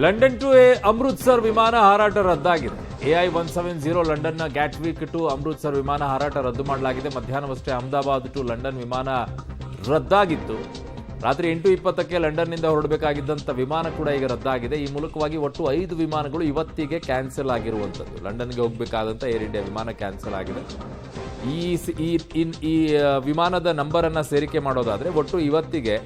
London to Amritsar ವಿಮಾನ ಹಾರಾಟ ರದ್ದಾಗಿದೆ. AI-170 ಲಂಡನ್ನ ಗ್ಯಾಟ್ವಿಕ್ ಟು ಅಮೃತ್ಸರ್ ವಿಮಾನ ಹಾರಾಟ ರದ್ದು ಮಾಡಲಾಗಿದೆ. ಮಧ್ಯಾಹ್ನವಷ್ಟೇ ಅಹಮದಾಬಾದ್ ಟು ಲಂಡನ್ ವಿಮಾನ ರದ್ದಾಗಿತ್ತು. ರಾತ್ರಿ 8:20ಕ್ಕೆ ಲಂಡನ್ನಿಂದ ಹೊರಡಬೇಕಾಗಿದ್ದಂಥ ವಿಮಾನ ಕೂಡ ಈಗ ರದ್ದಾಗಿದೆ. ಈ ಮೂಲಕವಾಗಿ ಒಟ್ಟು 5 ವಿಮಾನಗಳು ಇವತ್ತಿಗೆ ಕ್ಯಾನ್ಸಲ್ ಆಗಿರುವಂಥದ್ದು. ಲಂಡನ್ಗೆ ಹೋಗಬೇಕಾದಂಥ ಏರ್ ಇಂಡಿಯಾ ವಿಮಾನ ಕ್ಯಾನ್ಸಲ್ ಆಗಿದೆ. ಈ ವಿಮಾನದ ನಂಬರನ್ನು ಸೇರಿಕೆ ಮಾಡೋದಾದರೆ ಒಟ್ಟು ಇವತ್ತಿಗೆ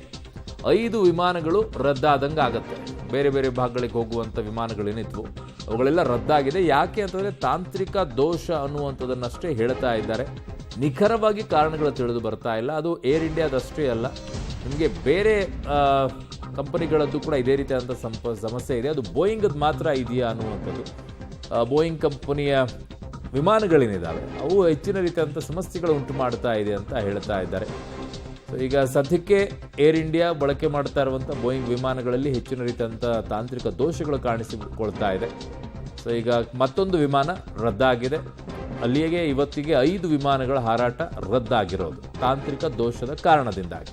5 ವಿಮಾನಗಳು ರದ್ದಾದಂಗೆ ಆಗುತ್ತೆ. ಬೇರೆ ಬೇರೆ ಭಾಗಗಳಿಗೆ ಹೋಗುವಂಥ ವಿಮಾನಗಳೇನಿದ್ವು ಅವುಗಳೆಲ್ಲ ರದ್ದಾಗಿದೆ. ಯಾಕೆ ಅಂತಂದರೆ ತಾಂತ್ರಿಕ ದೋಷ ಅನ್ನುವಂಥದ್ದನ್ನಷ್ಟೇ ಹೇಳ್ತಾ ಇದ್ದಾರೆ. ನಿಖರವಾಗಿ ಕಾರಣಗಳು ತಿಳಿದು ಬರ್ತಾ ಇಲ್ಲ. ಅದು ಏರ್ ಇಂಡಿಯಾದಷ್ಟೇ ಅಲ್ಲ, ನಿಮಗೆ ಬೇರೆ ಕಂಪನಿಗಳದ್ದು ಕೂಡ ಇದೇ ರೀತಿಯಾದಂಥ ಸಮಸ್ಯೆ ಇದೆ. ಅದು ಬೋಯಿಂಗದ್ದು ಮಾತ್ರ ಇದೆಯಾ ಅನ್ನುವಂಥದ್ದು. ಬೋಯಿಂಗ್ ಕಂಪನಿಯ ವಿಮಾನಗಳೇನಿದ್ದಾವೆ ಅವು ಹೆಚ್ಚಿನ ರೀತಿಯಾದಂಥ ಸಮಸ್ಯೆಗಳು ಉಂಟು ಮಾಡ್ತಾ ಇದೆ ಅಂತ ಹೇಳ್ತಾ ಇದ್ದಾರೆ. ಈಗ ಸದ್ಯಕ್ಕೆ ಏರ್ ಇಂಡಿಯಾ ಬಳಕೆ ಮಾಡ್ತಾ ಇರುವಂಥ ಬೋಯಿಂಗ್ ವಿಮಾನಗಳಲ್ಲಿ ಹೆಚ್ಚಿನ ರೀತಿಯಾದಂಥ ತಾಂತ್ರಿಕ ದೋಷಗಳು ಕಾಣಿಸಿಕೊಳ್ತಾ ಇದೆ. ಸೊ ಈಗ ಮತ್ತೊಂದು ವಿಮಾನ ರದ್ದಾಗಿದೆ. ಅಲ್ಲಿಗೆ ಇವತ್ತಿಗೆ 5 ವಿಮಾನಗಳ ಹಾರಾಟ ರದ್ದಾಗಿರೋದು ತಾಂತ್ರಿಕ ದೋಷದ ಕಾರಣದಿಂದಾಗಿ.